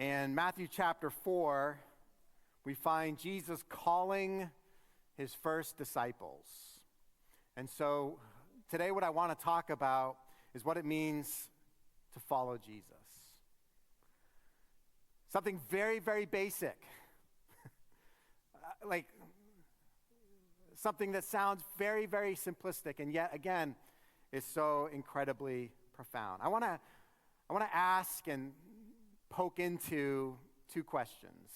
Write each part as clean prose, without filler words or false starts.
In Matthew chapter 4, we find Jesus calling his first disciples. And so today what I want to talk about is what it means to follow Jesus. Something very, very basic. Like something that sounds very, very simplistic, and yet again is so incredibly profound. I want to ask and poke into two questions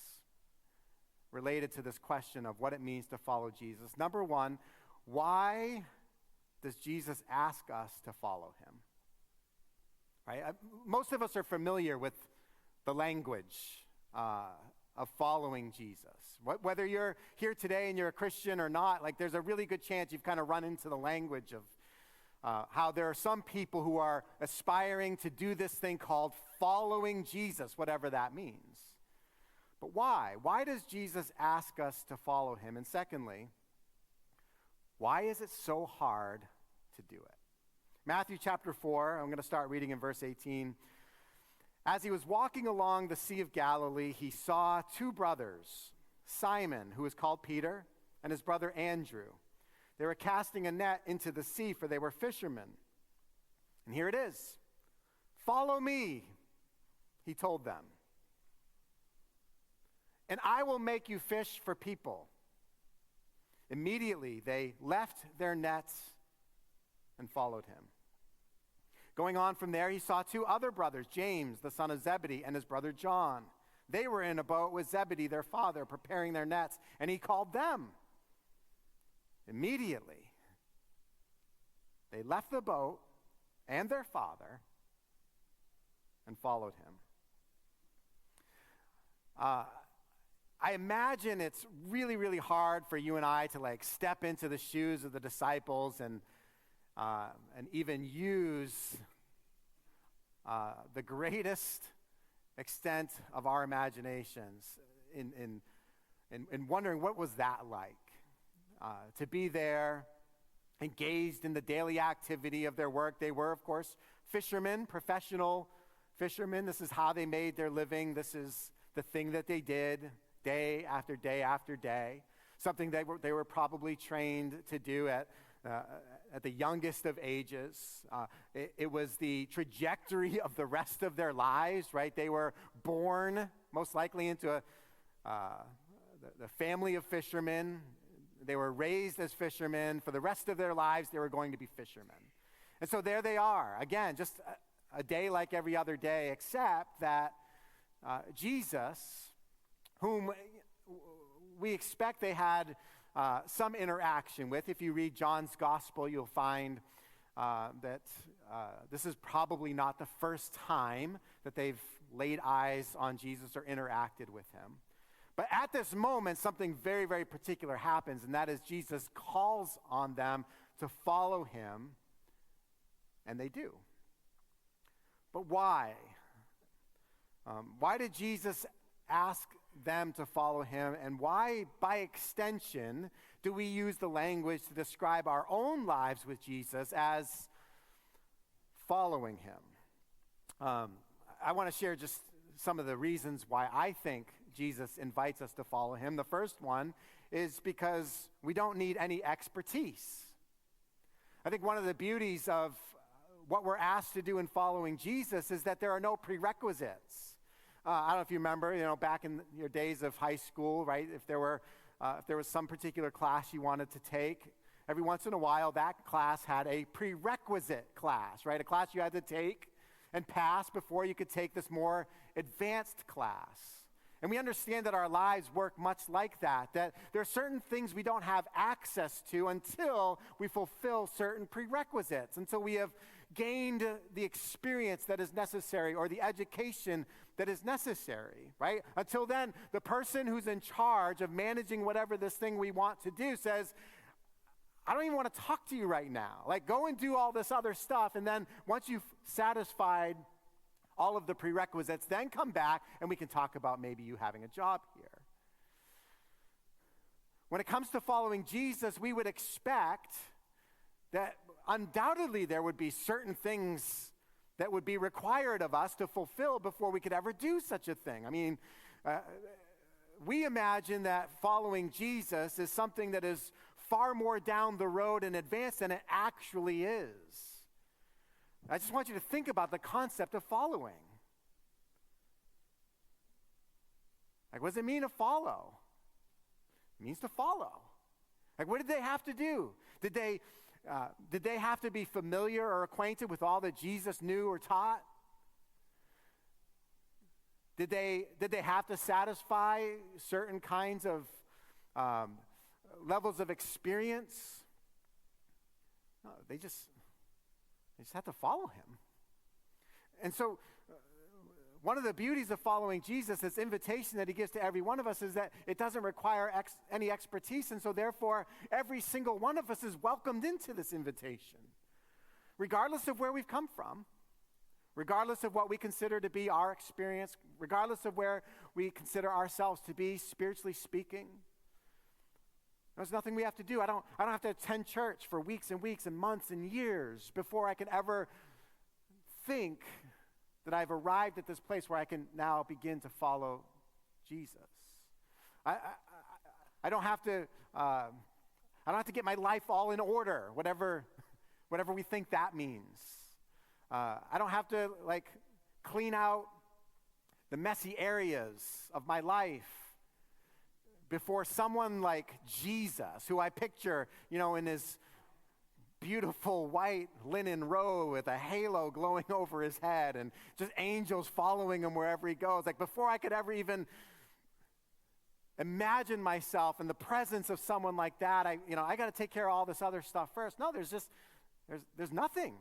related to this question of what it means to follow Jesus. Number one, why does Jesus ask us to follow him? Right? Most of us are familiar with the language of following Jesus. Whether you're here today and you're a Christian or not, like there's a really good chance you've kind of run into the language of how there are some people who are aspiring to do this thing called following Jesus, whatever that means. But why? Why does Jesus ask us to follow him? And secondly, why is it so hard to do it? Matthew chapter 4, I'm going to start reading in verse 18. As he was walking along the Sea of Galilee, he saw two brothers, Simon, who was called Peter, and his brother Andrew. They were casting a net into the sea, for they were fishermen. And here it is. "Follow me," he told them, "and I will make you fish for people." Immediately they left their nets and followed him. Going on from there, he saw two other brothers, James, the son of Zebedee, and his brother John. They were in a boat with Zebedee, their father, preparing their nets, and he called them. Immediately, they left the boat and their father and followed him. I imagine it's really, really hard for you and I to step into the shoes of the disciples and even use the greatest extent of our imaginations in wondering what was that like. To be there, engaged in the daily activity of their work. They were, of course, fishermen, professional fishermen. This is how they made their living. This is the thing that they did day after day after day. Something they were probably trained to do at the youngest of ages. It was the trajectory of the rest of their lives, right? They were born, most likely, into the family of fishermen. They were raised as fishermen. For the rest of their lives, they were going to be fishermen. And so there they are. Again, just a day like every other day, except that Jesus, whom we expect they had some interaction with. If you read John's gospel, you'll find that this is probably not the first time that they've laid eyes on Jesus or interacted with him. But at this moment, something very, very particular happens, and that is Jesus calls on them to follow him, and they do. But why? Why did Jesus ask them to follow him, and why, by extension, do we use the language to describe our own lives with Jesus as following him? I want to share just some of the reasons why I think Jesus invites us to follow him. The first one is because we don't need any expertise. I think one of the beauties of what we're asked to do in following Jesus is that there are no prerequisites. I don't know if you remember, back in your days of high school, right? If there was some particular class you wanted to take, every once in a while that class had a prerequisite class, right? A class you had to take and pass before you could take this more advanced class. And we understand that our lives work much like that there are certain things we don't have access to until we fulfill certain prerequisites, until we have gained the experience that is necessary or the education that is necessary, right? Until then, the person who's in charge of managing whatever this thing we want to do says, I don't even want to talk to you right now. Go and do all this other stuff, and then once you've satisfied all of the prerequisites, then come back and we can talk about maybe you having a job here. When it comes to following Jesus, we would expect that undoubtedly there would be certain things that would be required of us to fulfill before we could ever do such a thing. I mean, we imagine that following Jesus is something that is far more down the road in advance than it actually is. I just want you to think about the concept of following. Like, what does it mean to follow? It means to follow. Like, what did they have to do? Did they have to be familiar or acquainted with all that Jesus knew or taught? Did they have to satisfy certain kinds of levels of experience? No, they just have to follow him. And so one of the beauties of following Jesus, this invitation that he gives to every one of us, is that it doesn't require any expertise, and so therefore every single one of us is welcomed into this invitation, regardless of where we've come from, regardless of what we consider to be our experience, regardless of where we consider ourselves to be spiritually speaking. There's nothing we have to do. I don't have to attend church for weeks and weeks and months and years before I can ever think that I've arrived at this place where I can now begin to follow Jesus. I don't have to get my life all in order, whatever we think that means. I don't have to clean out the messy areas of my life before someone like Jesus, who I picture, in his beautiful white linen robe with a halo glowing over his head and just angels following him wherever he goes. Like, before I could ever even imagine myself in the presence of someone like that, I got to take care of all this other stuff first. No, there's nothing.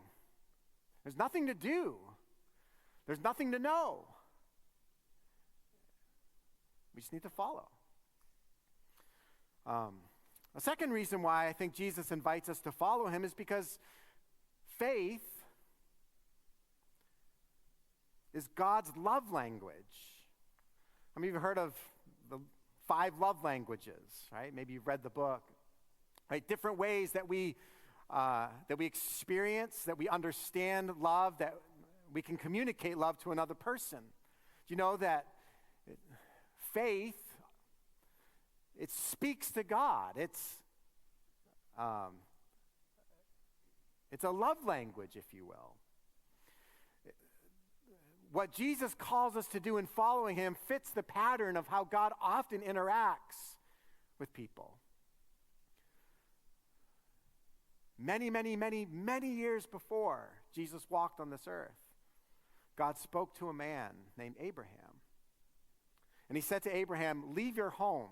There's nothing to do. There's nothing to know. We just need to follow. A second reason why I think Jesus invites us to follow him is because faith is God's love language. How many of you have heard of the 5 love languages, right? Maybe you've read the book, right? Different ways that we experience, that we understand love, that we can communicate love to another person. Do you know that faith, it speaks to God. It's a love language, if you will. What Jesus calls us to do in following him fits the pattern of how God often interacts with people. Many, many, many, many years before Jesus walked on this earth, God spoke to a man named Abraham. And he said to Abraham, leave your home,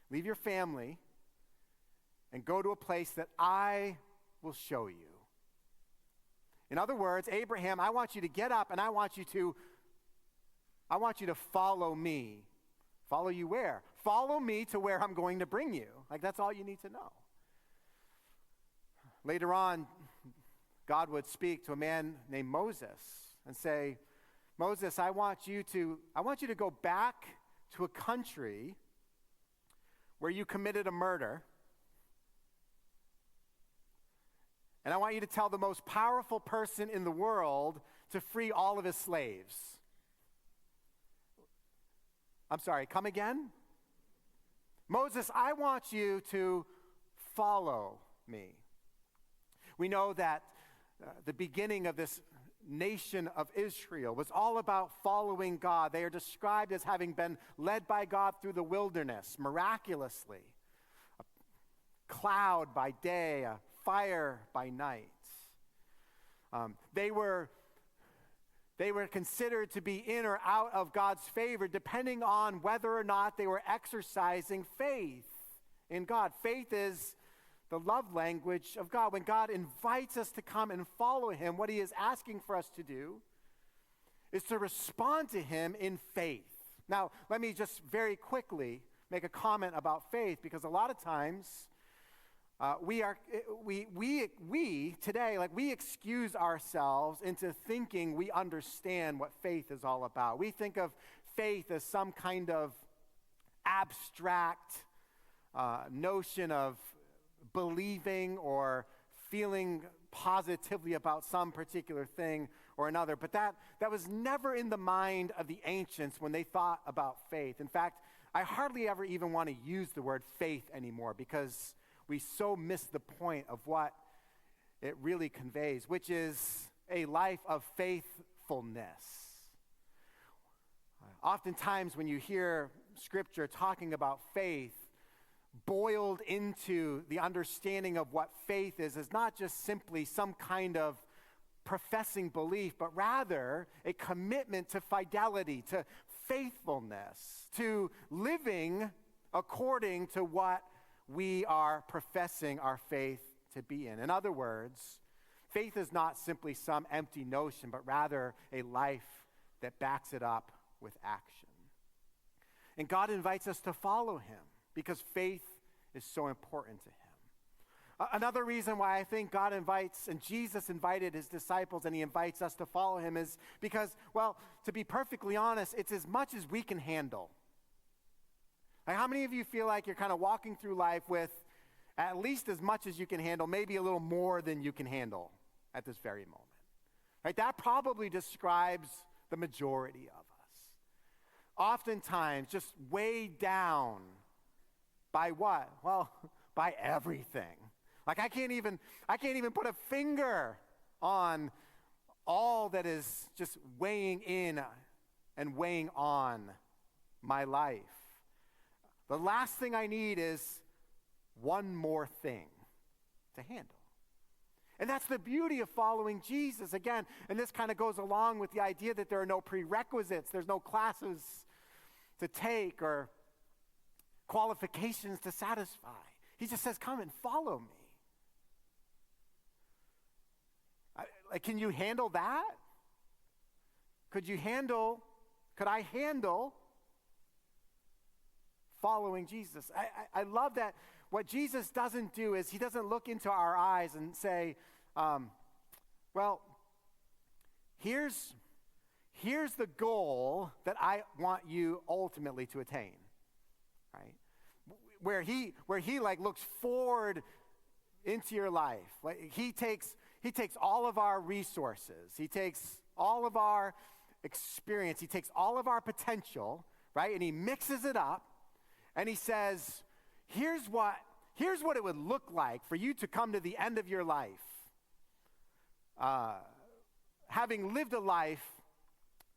leave your family, and go to a place that I will show you. In other words, Abraham, I want you to get up and I want you to follow me. Follow you where? Follow me to where I'm going to bring you. Like, that's all you need to know. Later on, God would speak to a man named Moses and say, Moses, I want you to go back to a country where you committed a murder. And I want you to tell the most powerful person in the world to free all of his slaves. I'm sorry, come again? Moses, I want you to follow me. We know that the beginning of this nation of Israel was all about following God. They are described as having been led by God through the wilderness miraculously. A cloud by day, a fire by night. They were considered to be in or out of God's favor depending on whether or not they were exercising faith in God. Faith is the love language of God. When God invites us to come and follow him, what he is asking for us to do is to respond to him in faith. Now, let me just very quickly make a comment about faith, because a lot of times we today, we excuse ourselves into thinking we understand what faith is all about. We think of faith as some kind of abstract notion of believing or feeling positively about some particular thing or another. But that was never in the mind of the ancients when they thought about faith. In fact, I hardly ever even want to use the word faith anymore because we so miss the point of what it really conveys, which is a life of faithfulness. Oftentimes when you hear Scripture talking about faith, boiled into the understanding of what faith is not just simply some kind of professing belief, but rather a commitment to fidelity, to faithfulness, to living according to what we are professing our faith to be in. In other words, faith is not simply some empty notion, but rather a life that backs it up with action. And God invites us to follow him because faith is so important to him. Another reason why I think God invites, and Jesus invited his disciples and he invites us to follow him is because, well, to be perfectly honest, it's as much as we can handle. Like, how many of you feel like you're kind of walking through life with at least as much as you can handle, maybe a little more than you can handle at this very moment? Right? That probably describes the majority of us. Oftentimes just weighed down by what? Well, by everything. Like I can't even put a finger on all that is just weighing in and weighing on my life. The last thing I need is one more thing to handle. And that's the beauty of following Jesus. Again, and this kind of goes along with the idea that there are no prerequisites, there's no classes to take or qualifications to satisfy. He just says, come and follow me. Can you handle that? Could I handle following Jesus? I love that what Jesus doesn't do is he doesn't look into our eyes and say, well, here's the goal that I want you ultimately to attain, right? Where he like looks forward into your life. Like he takes all of our resources. He takes all of our experience. He takes all of our potential, right? And he mixes it up and he says, here's what it would look like for you to come to the end of your life, having lived a life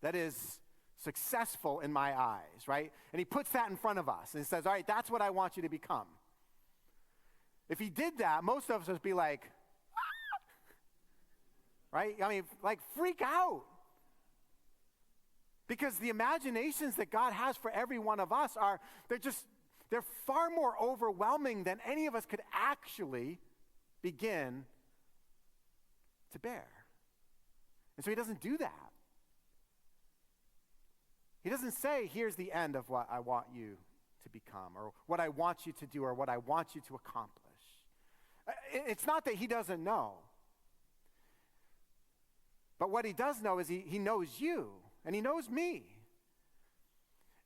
that is successful in my eyes, right? And he puts that in front of us and says, all right, that's what I want you to become. If he did that, most of us would be like, ah! Right? I mean, like freak out. Because the imaginations that God has for every one of us they're far more overwhelming than any of us could actually begin to bear. And so he doesn't do that. He doesn't say, here's the end of what I want you to become, or what I want you to do, or what I want you to accomplish. It's not that he doesn't know. But what he does know is he knows you, and he knows me.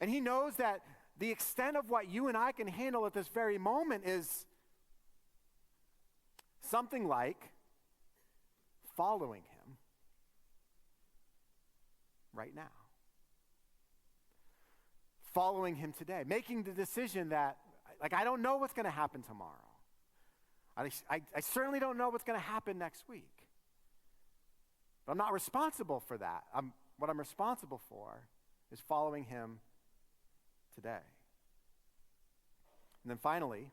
And he knows that the extent of what you and I can handle at this very moment is something like following him right now. Following him today, making the decision that, like, I don't know what's going to happen tomorrow. I certainly don't know what's going to happen next week. But I'm not responsible for that. What I'm responsible for is following him today. And then finally,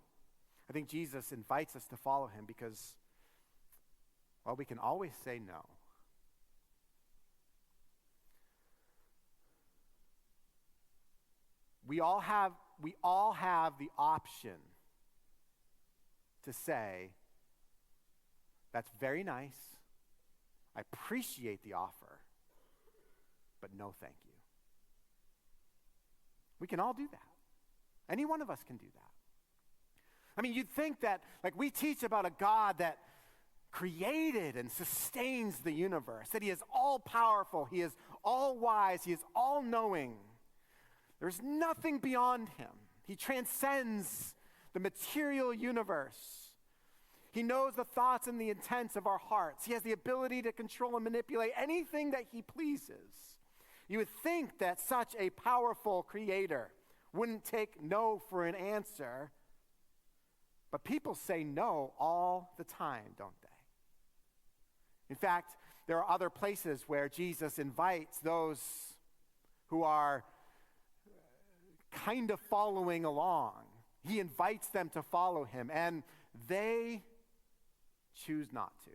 I think Jesus invites us to follow him because, well, we can always say no. We all have the option to say, that's very nice. I appreciate the offer, but no thank you. We can all do that. Any one of us can do that. I mean, you'd think that, like, we teach about a God that created and sustains the universe, that he is all powerful, he is all wise, he is all knowing. There's nothing beyond him. He transcends the material universe. He knows the thoughts and the intents of our hearts. He has the ability to control and manipulate anything that he pleases. You would think that such a powerful creator wouldn't take no for an answer, but people say no all the time, don't they? In fact, there are other places where Jesus invites those who are kind of following along. He invites them to follow him, and they choose not to.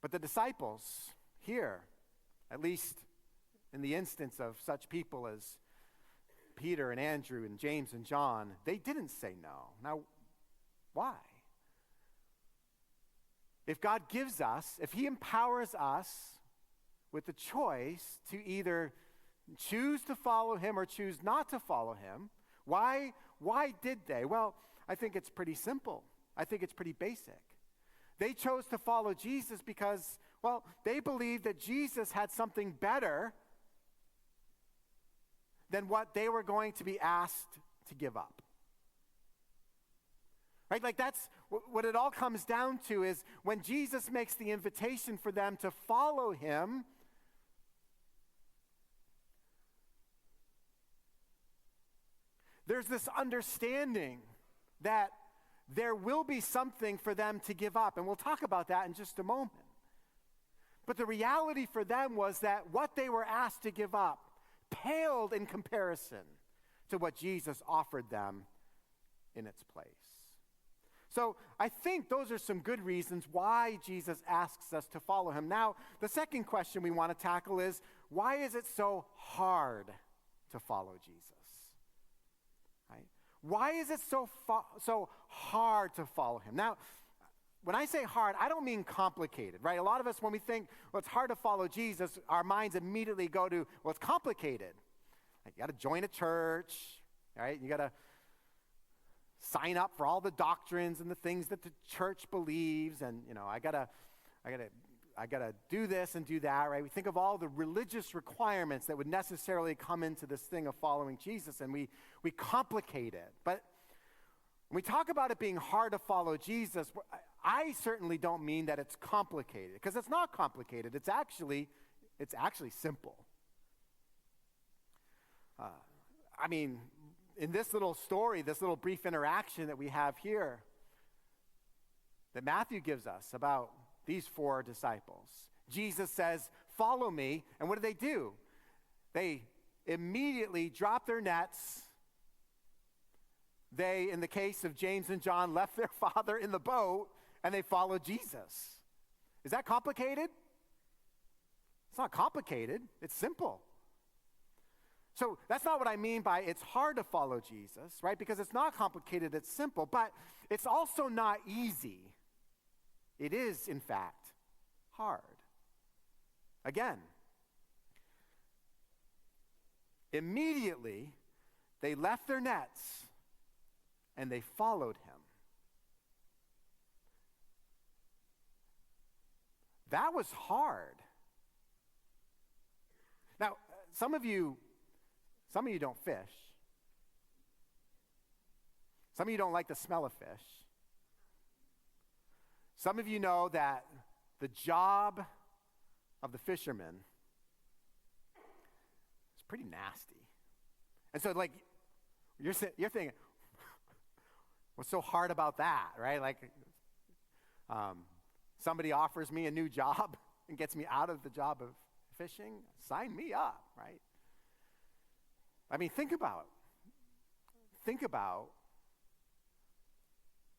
But the disciples here, at least in the instance of such people as Peter and Andrew and James and John, they didn't say no. Now, why? If God gives us, if he empowers us with the choice to either choose to follow him or choose not to follow him, why did they? Well, I think it's pretty simple. I think it's pretty basic. They chose to follow Jesus because, well, they believed that Jesus had something better than what they were going to be asked to give up. Right? Like that's what it all comes down to is when Jesus makes the invitation for them to follow him, there's this understanding that there will be something for them to give up. And we'll talk about that in just a moment. But the reality for them was that what they were asked to give up paled in comparison to what Jesus offered them in its place. So I think those are some good reasons why Jesus asks us to follow him. Now, the second question we want to tackle is, why is it so hard to follow Jesus? Right? Why is it so hard to follow him? Now, when I say hard, I don't mean complicated, right? A lot of us, when we think, well, it's hard to follow Jesus, our minds immediately go to, well, it's complicated. Like, you got to join a church, right? You got to sign up for all the doctrines and the things that the church believes, and I gotta do this and do that, right? We think of all the religious requirements that would necessarily come into this thing of following Jesus, and we complicate it. But when we talk about it being hard to follow Jesus, I certainly don't mean that it's complicated, because it's not complicated. It's actually simple. In this little story, this little brief interaction that we have here, that Matthew gives us about these four disciples, Jesus says, "Follow me," and what do? They immediately drop their nets. They, in the case of James and John, left their father in the boat, and they followed Jesus. Is that complicated? It's not complicated. It's simple. So that's not what I mean by it's hard to follow Jesus, right? Because it's not complicated, it's simple, but it's also not easy. It is, in fact, hard. Again, immediately they left their nets and they followed him. That was hard. Now, some of you don't fish. Some of you don't like the smell of fish. Some of you know that the job of the fisherman is pretty nasty. And so, like, you're thinking, what's so hard about that, right? Like, somebody offers me a new job and gets me out of the job of fishing, sign me up, right? I mean, think about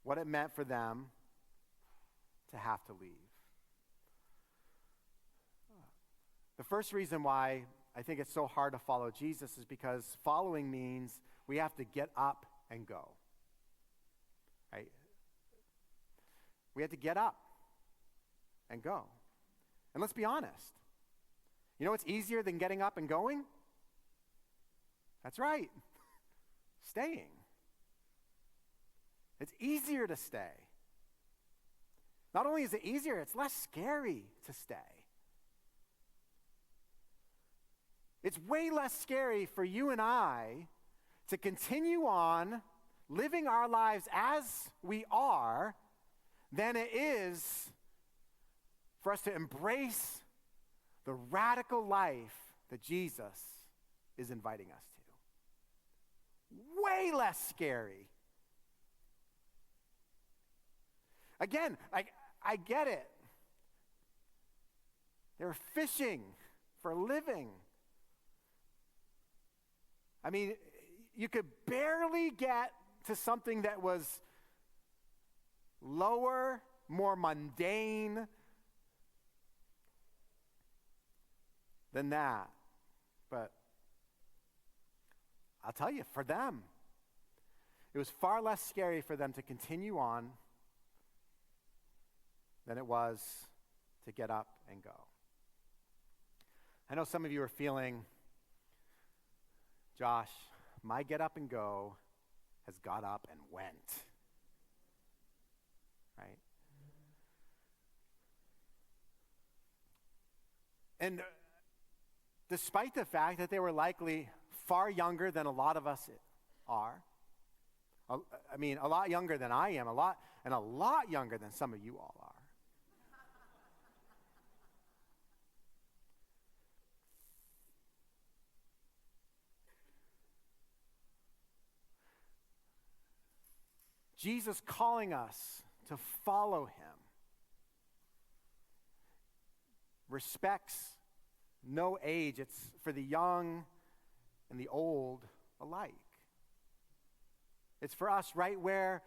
what it meant for them to have to leave. The first reason why I think it's so hard to follow Jesus is because following means we have to get up and go, right? We have to get up and go. And let's be honest. You know what's easier than getting up and going? That's right. Staying. It's easier to stay. Not only is it easier, it's less scary to stay. It's way less scary for you and I to continue on living our lives as we are than it is for us to embrace the radical life that Jesus is inviting us to. Way less scary. Again, I get it. They're fishing for a living. I mean, you could barely get to something that was lower, more mundane than that. But I'll tell you, for them, it was far less scary for them to continue on than it was to get up and go. I know some of you are feeling, Josh, my get up and go has got up and went. Right? And despite the fact that they were likely far younger than a lot of us are, I mean, a lot younger than I am, a lot younger than some of you all are. Jesus calling us to follow him respects no age. It's for the young and the old alike. It's for us right where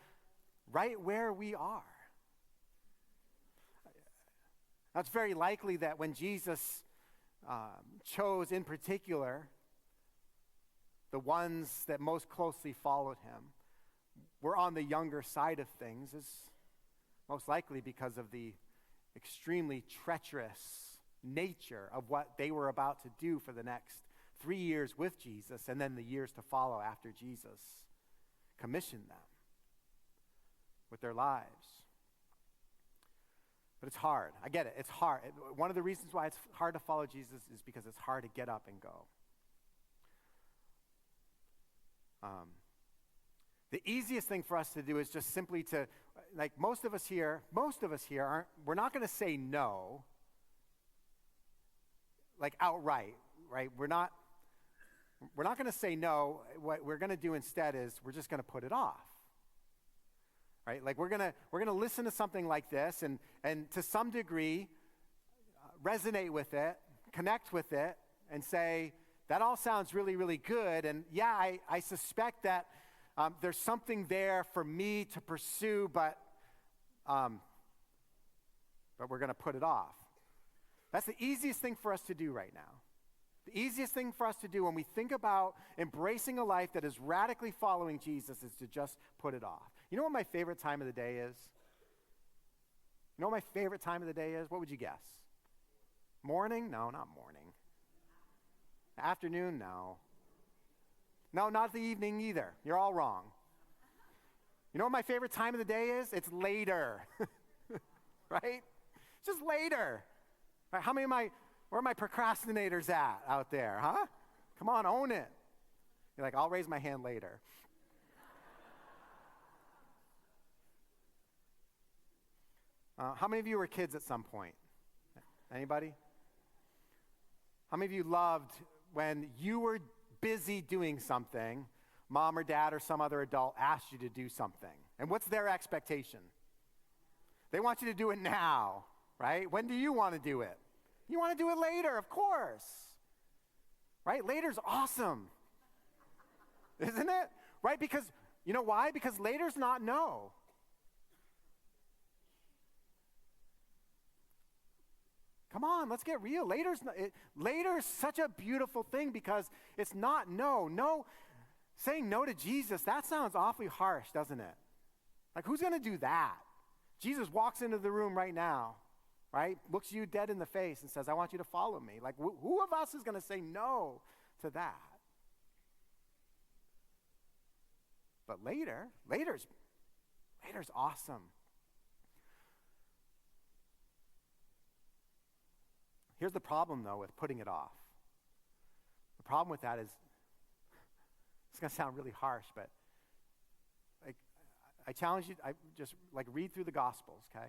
we are. Now, it's very likely that when Jesus chose in particular the ones that most closely followed him, we're on the younger side of things, is most likely because of the extremely treacherous nature of what they were about to do for the next 3 years with Jesus and then the years to follow after Jesus commissioned them with their lives. But it's hard. I get it. It's hard. One of the reasons why it's hard to follow Jesus is because it's hard to get up and go. The easiest thing for us to do is just simply to, like most of us here aren't, we're not going to say no, like outright, right? We're not going to say no. What we're going to do instead is we're just going to put it off, right? Like we're going to listen to something like this and to some degree resonate with it, connect with it, and say, that all sounds really, really good. And yeah, I suspect that there's something there for me to pursue, but we're going to put it off. That's the easiest thing for us to do right now. The easiest thing for us to do when we think about embracing a life that is radically following Jesus is to just put it off. You know what my favorite time of the day is? You know what my favorite time of the day is? What would you guess? Morning? No, not morning. Afternoon? No. No, not the evening either. You're all wrong. You know what my favorite time of the day is? It's later. Right? It's just later. Right? Where are my procrastinators at out there, huh? Come on, own it. You're like, I'll raise my hand later. How many of you were kids at some point? Anybody? How many of you loved when you were busy doing something, mom or dad or some other adult asked you to do something? And what's their expectation? They want you to do it now, right? When do you want to do it? You want to do it later, of course. Right? Later's awesome. Isn't it? Right? Because, you know why? Because later's not no. Come on, let's get real. Later's such a beautiful thing because it's not no. No, saying no to Jesus, that sounds awfully harsh, doesn't it? Like, who's going to do that? Jesus walks into the room right now, right? Looks you dead in the face and says, I want you to follow me. Like, who of us is going to say no to that? But later's awesome. Here's the problem, though, with putting it off. The problem with that is, it's going to sound really harsh, but I challenge you, just like read through the Gospels, okay?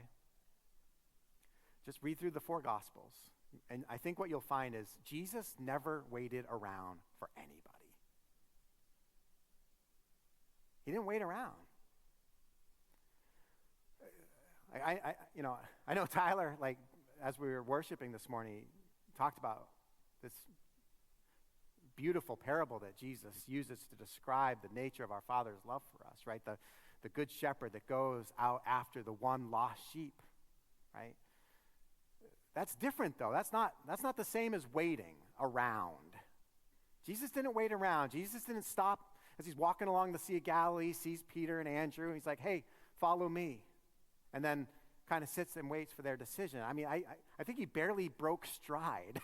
Just read through the 4 Gospels. And I think what you'll find is Jesus never waited around for anybody. He didn't wait around. I know Tyler, like, as we were worshiping this morning, talked about this beautiful parable that Jesus uses to describe the nature of our Father's love for us, right? The good shepherd that goes out after the one lost sheep, right? That's different, though. That's not the same as waiting around. Jesus didn't wait around. Jesus didn't stop as he's walking along the Sea of Galilee, sees Peter and Andrew, and he's like, hey, follow me. And then kind of sits and waits for their decision. I mean, I think he barely broke stride.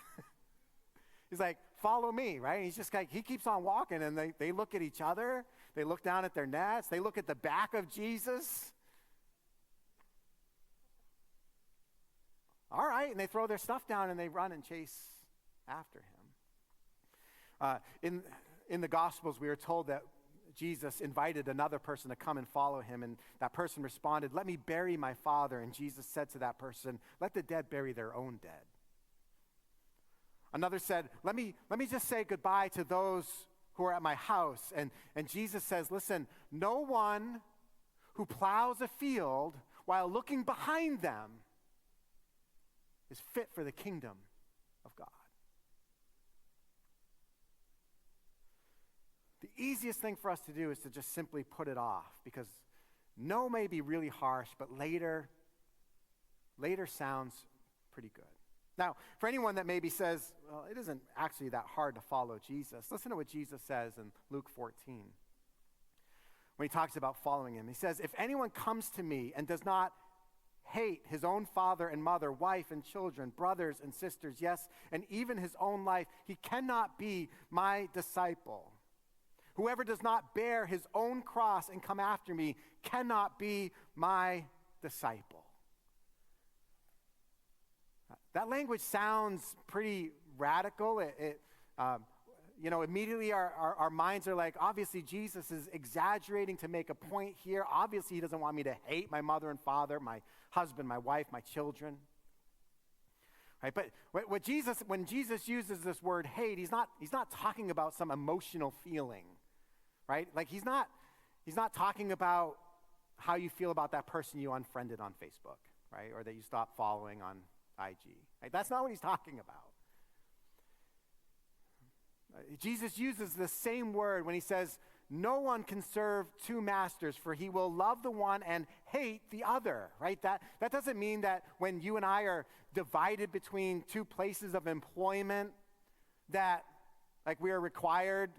He's like, follow me, right? And he's just like, he keeps on walking, and they look at each other. They look down at their nets. They look at the back of Jesus. All right, and they throw their stuff down, and they run and chase after him. In the Gospels, we are told that Jesus invited another person to come and follow him, and that person responded, let me bury my father. And Jesus said to that person, let the dead bury their own dead. Another said, let me just say goodbye to those who are at my house. And Jesus says, listen, no one who plows a field while looking behind them is fit for the kingdom of God. The easiest thing for us to do is to just simply put it off, because no may be really harsh, but later sounds pretty good. Now, for anyone that maybe says, well, it isn't actually that hard to follow Jesus, listen to what Jesus says in Luke 14. When he talks about following him, he says, if anyone comes to me and does not hate his own father and mother, wife and children, brothers and sisters, yes, and even his own life, he cannot be my disciple. Whoever does not bear his own cross and come after me cannot be my disciple. That language sounds pretty radical. Immediately our minds are like, obviously Jesus is exaggerating to make a point here. Obviously he doesn't want me to hate my mother and father, my husband, my wife, my children. Right? But when Jesus uses this word hate, he's not talking about some emotional feeling, right? Like he's not talking about how you feel about that person you unfriended on Facebook, right? Or that you stopped following on IG. Right? That's not what he's talking about. Jesus uses the same word when he says, no one can serve 2 masters, for he will love the one and hate the other, right? That doesn't mean that when you and I are divided between 2 places of employment, that like we are required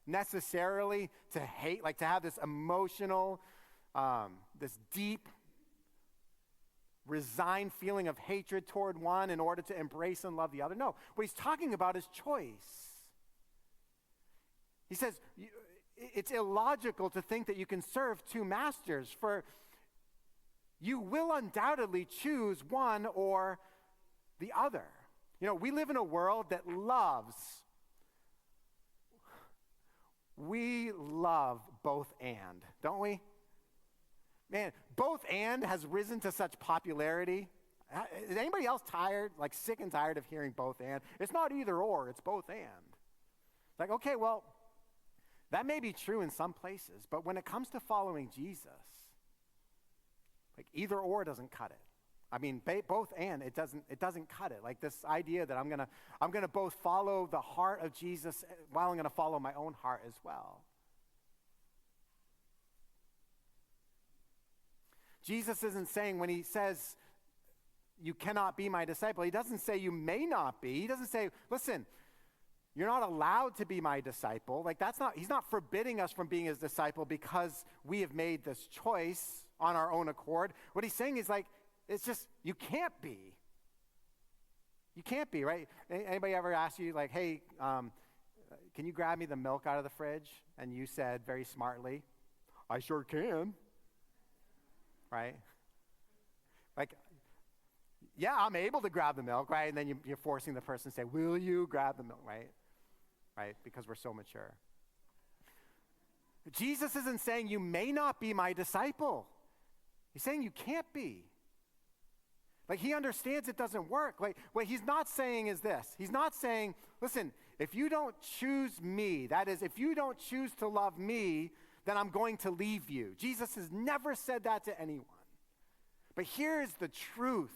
necessarily to hate, like to have this emotional, this deep, resigned feeling of hatred toward one in order to embrace and love the other. No, what he's talking about is choice. He says, it's illogical to think that you can serve 2 masters, for you will undoubtedly choose one or the other. You know, we live in a world that we love both and, don't we? Man, both and has risen to such popularity. Is anybody else tired, like sick and tired of hearing both and? It's not either or, it's both and. Like, okay, well, that may be true in some places, but when it comes to following Jesus, like either or doesn't cut it. I mean, both and it doesn't cut it. Like this idea that I'm gonna both follow the heart of Jesus while I'm gonna follow my own heart as well. Jesus isn't saying, when he says you cannot be my disciple, he doesn't say you may not be. He doesn't say, listen, you're not allowed to be my disciple. Like he's not forbidding us from being his disciple because we have made this choice on our own accord. What he's saying is like, it's just, you can't be. You can't be, right? Anybody ever ask you like, hey, can you grab me the milk out of the fridge? And you said very smartly, I sure can. Right? Like, yeah, I'm able to grab the milk, right? And then you're forcing the person to say, will you grab the milk, right? Right? Because we're so mature. Jesus isn't saying you may not be my disciple. He's saying you can't be. Like, he understands it doesn't work. Like, what he's not saying is this. He's not saying, listen, if you don't choose me, that is, if you don't choose to love me, then I'm going to leave you. Jesus has never said that to anyone. But here's the truth.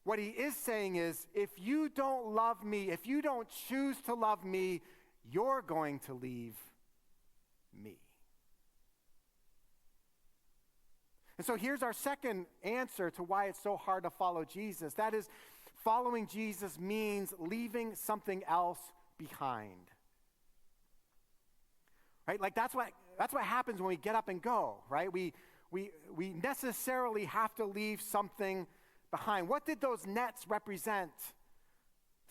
What he is saying is, if you don't love me, if you don't choose to love me, you're going to leave me. And so here's our second answer to why it's so hard to follow Jesus. That is, following Jesus means leaving something else behind. Right? Like that's what happens when we get up and go, right? We necessarily have to leave something behind. What did those nets represent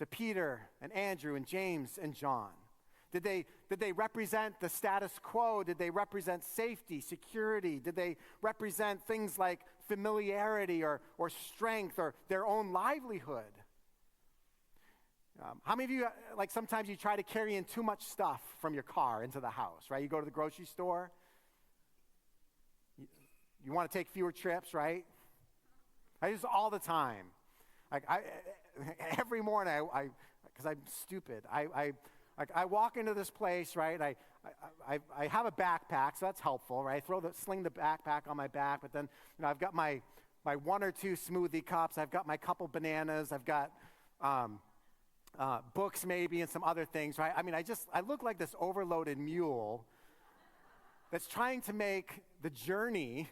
to Peter and Andrew and James and John? Did they represent the status quo? Did they represent safety, security? Did they represent things like familiarity or strength or their own livelihood? How many of you, like sometimes you try to carry in too much stuff from your car into the house, right? You go to the grocery store. You want to take fewer trips, right? I do this all the time. Like every morning, because I'm stupid, I walk into this place, right? I have a backpack, so that's helpful, right? Sling the backpack on my back, but then I've got my one or two smoothie cups, I've got my couple bananas, I've got books maybe and some other things, right? I mean, I look like this overloaded mule that's trying to make the journey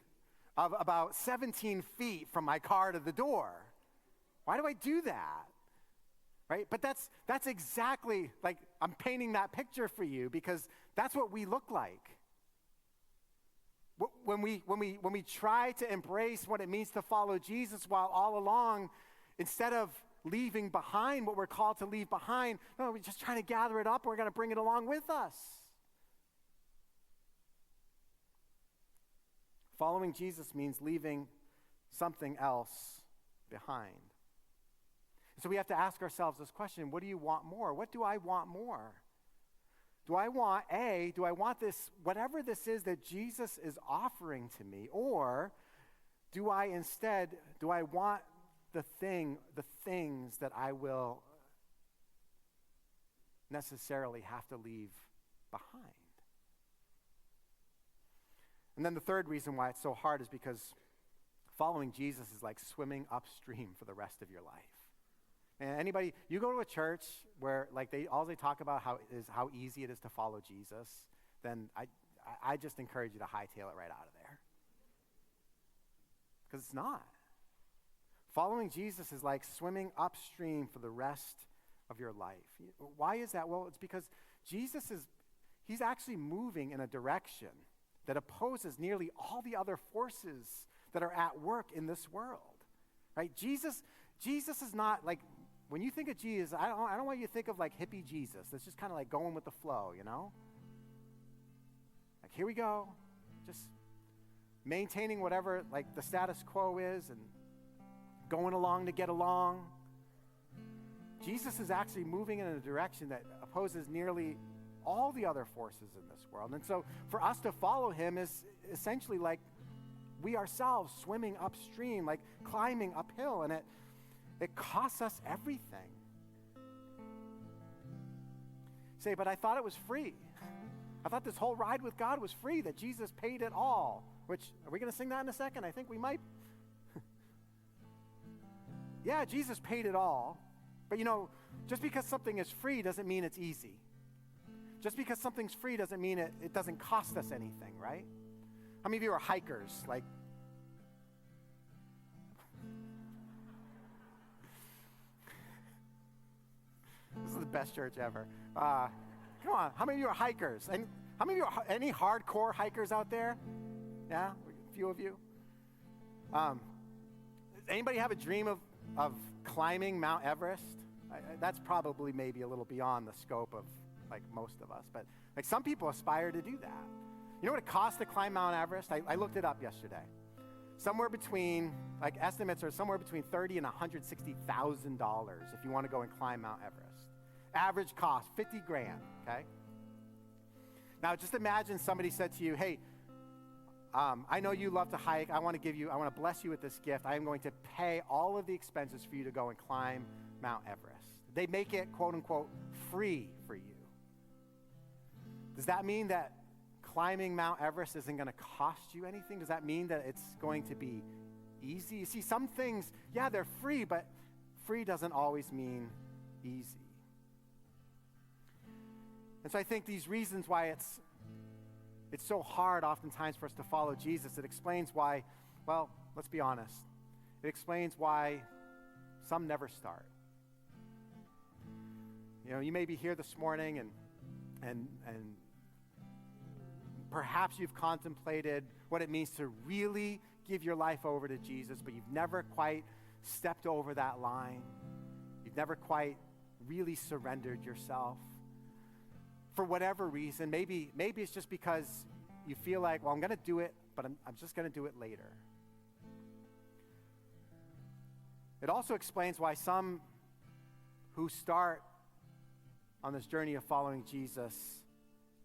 of about 17 feet from my car to the door. Why do I do that? Right? But that's exactly, like, I'm painting that picture for you because that's what we look like. When we try to embrace what it means to follow Jesus while all along, instead of leaving behind what we're called to leave behind, no, we're just trying to gather it up. We're going to bring it along with us. Following Jesus means leaving something else behind. So we have to ask ourselves this question: what do you want more? What do I want more? Do I want this, whatever this is that Jesus is offering to me, or do I want the things that I will necessarily have to leave behind? And then the third reason why it's so hard is because following Jesus is like swimming upstream for the rest of your life. And anybody, you go to a church where like they talk about how easy it is to follow Jesus, then I just encourage you to hightail it right out of there. Because it's not. Following Jesus is like swimming upstream for the rest of your life. Why is that? Well, it's because he's actually moving in a direction that opposes nearly all the other forces that are at work in this world. Right? Jesus is not like, when you think of Jesus, I don't want you to think of like hippie Jesus that's just kind of like going with the flow, you know? Like, here we go, just maintaining whatever like the status quo is and going along to get along. Jesus is actually moving in a direction that opposes nearly all the other forces in this world. And so for us to follow him is essentially like we ourselves swimming upstream, like climbing uphill, and it costs us everything. Say, but I thought it was free. I thought this whole ride with God was free, that Jesus paid it all. Which, are we going to sing that in a second? I think we might. Yeah, Jesus paid it all. But just because something is free doesn't mean it's easy. Just because something's free doesn't mean it doesn't cost us anything, right? How many of you are hikers? Like, this is the best church ever. Come on, how many of you are hikers? And how many of you are any hardcore hikers out there? Yeah, a few of you. Anybody have a dream of climbing Mount Everest? That's probably maybe a little beyond the scope of like most of us, but like some people aspire to do that. You know what it costs to climb Mount Everest? I looked it up yesterday. Somewhere between, like estimates are somewhere between $30,000 and $160,000 if you want to go and climb Mount Everest. Average cost, $50,000, okay? Now, just imagine somebody said to you, hey, I know you love to hike. I want to bless you with this gift. I am going to pay all of the expenses for you to go and climb Mount Everest. They make it, quote unquote, free for you. Does that mean that climbing Mount Everest isn't going to cost you anything? Does that mean that it's going to be easy? You see, some things, yeah, they're free, but free doesn't always mean easy. And so I think these reasons why it's so hard oftentimes for us to follow Jesus, it explains why, well, let's be honest. It explains why some never start. You know, you may be here this morning and perhaps you've contemplated what it means to really give your life over to Jesus, but you've never quite stepped over that line. You've never quite really surrendered yourself. For whatever reason, maybe it's just because you feel like, well, I'm going to do it, but I'm just going to do it later. It also explains why some who start on this journey of following Jesus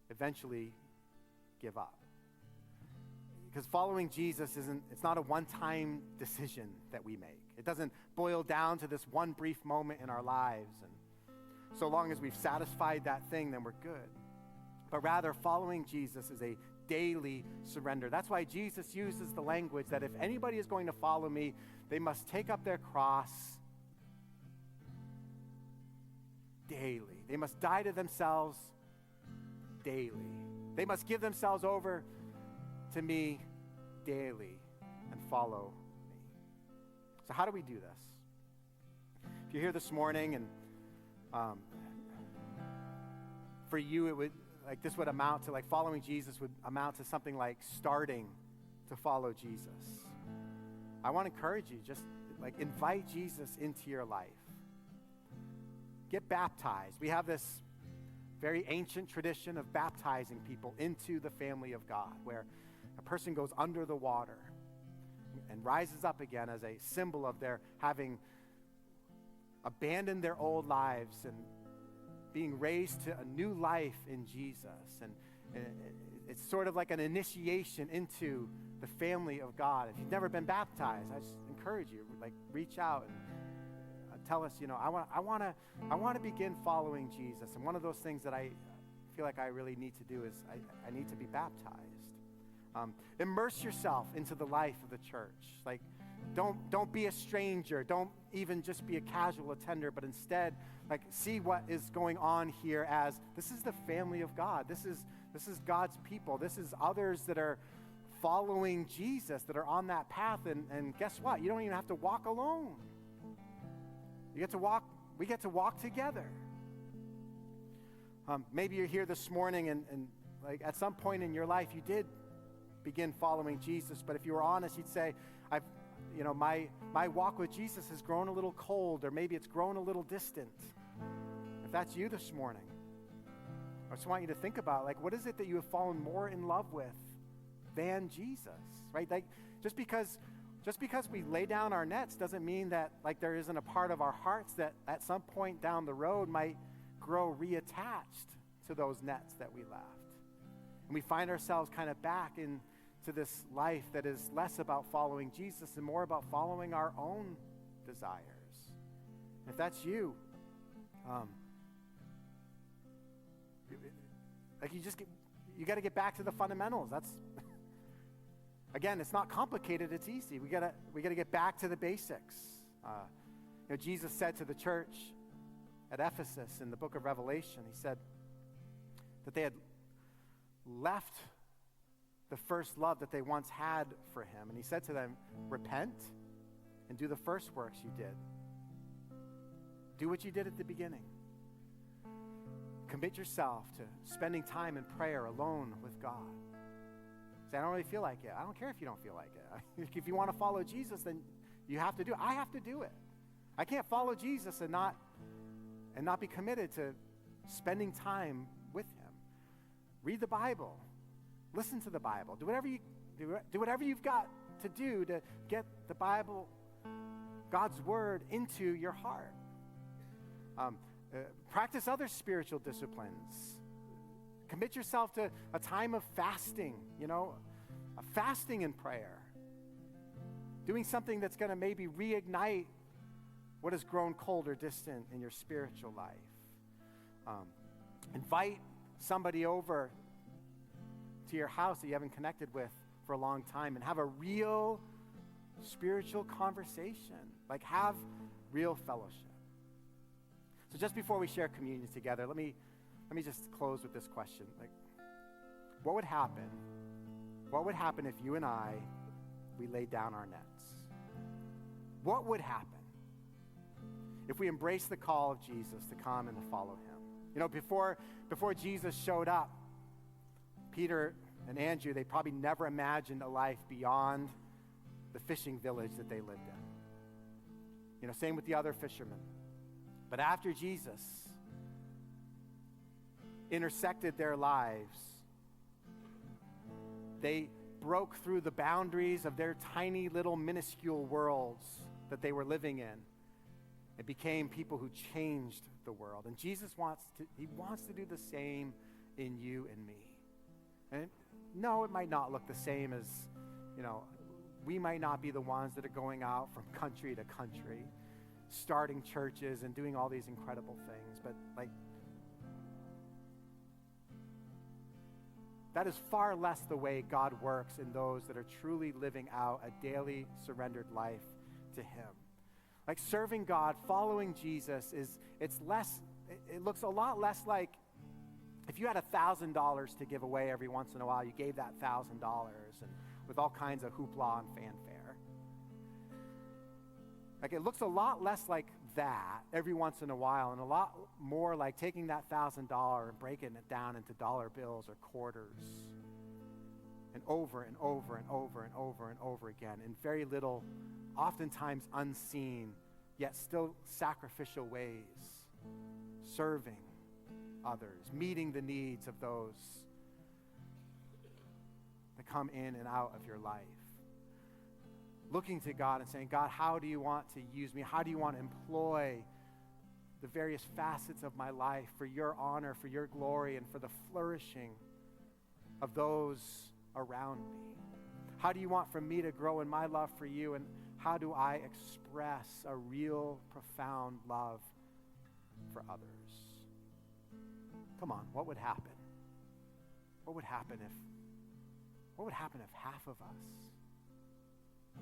eventually give up. Because following Jesus it's not a one-time decision that we make. It doesn't boil down to this one brief moment in our lives. And so long as we've satisfied that thing, then we're good. But rather, following Jesus is a daily surrender. That's why Jesus uses the language that if anybody is going to follow me, they must take up their cross daily. They must die to themselves daily. They must give themselves over to me daily and follow me. So how do we do this? If you're here this morning and for you, this would amount to, following Jesus would amount to something like starting to follow Jesus. I want to encourage you, just invite Jesus into your life. Get baptized. We have this very ancient tradition of baptizing people into the family of God, where a person goes under the water and rises up again as a symbol of their having abandoned their old lives and being raised to a new life in Jesus. And it's sort of like an initiation into the family of God. If you've never been baptized, I just encourage you, reach out and tell us, I want to begin following Jesus. And one of those things that I feel like I really need to do is I need to be baptized. Immerse yourself into the life of the church. Don't be a stranger. Don't even just be a casual attender, but instead, see what is going on here as this is the family of God. This is God's people. This is others that are following Jesus, that are on that path. And guess what? You don't even have to walk alone. We get to walk together. Maybe you're here this morning and at some point in your life you did begin following Jesus, but if you were honest, you'd say, my walk with Jesus has grown a little cold, or maybe it's grown a little distant. If that's you this morning, I just want you to think about, what is it that you have fallen more in love with than Jesus, right? Just because we lay down our nets doesn't mean that, there isn't a part of our hearts that at some point down the road might grow reattached to those nets that we left. And we find ourselves kind of back into this life that is less about following Jesus and more about following our own desires. If that's you, you got to get back to the fundamentals. That's again, it's not complicated. It's easy. We got to get back to the basics. Jesus said to the church at Ephesus in the book of Revelation, he said that they had left the first love that they once had for him. And he said to them, repent and do the first works you did. Do what you did at the beginning. Commit yourself to spending time in prayer alone with God. Say, I don't really feel like it. I don't care if you don't feel like it. If you want to follow Jesus, then you have to do it. I have to do it. I can't follow Jesus and not be committed to spending time with him. Read the Bible. Listen to the Bible. Do whatever you've got to do to get the Bible, God's word, into your heart. Practice other spiritual disciplines. Commit yourself to a time of fasting, a fasting in prayer. Doing something that's going to maybe reignite what has grown cold or distant in your spiritual life. Invite somebody over to your house that you haven't connected with for a long time and have a real spiritual conversation. Like, have real fellowship. So just before we share communion together, let me just close with this question. Like, what would happen? What would happen if you and we laid down our nets? What would happen if we embraced the call of Jesus to come and to follow him? Before Jesus showed up, Peter and Andrew, they probably never imagined a life beyond the fishing village that they lived in. Same with the other fishermen. But after Jesus intersected their lives, they broke through the boundaries of their tiny little minuscule worlds that they were living in and became people who changed the world. And Jesus wants to do the same in you and me. And no, it might not look the same as, we might not be the ones that are going out from country to country, starting churches and doing all these incredible things. But that is far less the way God works in those that are truly living out a daily surrendered life to him. Like, serving God, following Jesus it looks a lot less like if you had $1,000 to give away every once in a while, you gave that $1,000 and with all kinds of hoopla and fanfare. Like, it looks a lot less like that every once in a while and a lot more like taking that $1,000 and breaking it down into dollar bills or quarters and over and over and over and over and over again in very little, oftentimes unseen, yet still sacrificial ways, serving others, meeting the needs of those that come in and out of your life. Looking to God and saying, God, how do you want to use me? How do you want to employ the various facets of my life for your honor, for your glory, and for the flourishing of those around me? How do you want for me to grow in my love for you, and how do I express a real, profound love for others? Come on, what would happen? What would happen if half of us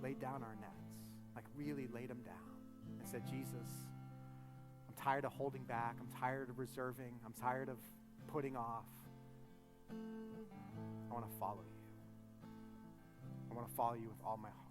laid down our nets, like really laid them down and said, Jesus, I'm tired of holding back. I'm tired of reserving. I'm tired of putting off. I want to follow you. I want to follow you with all my heart.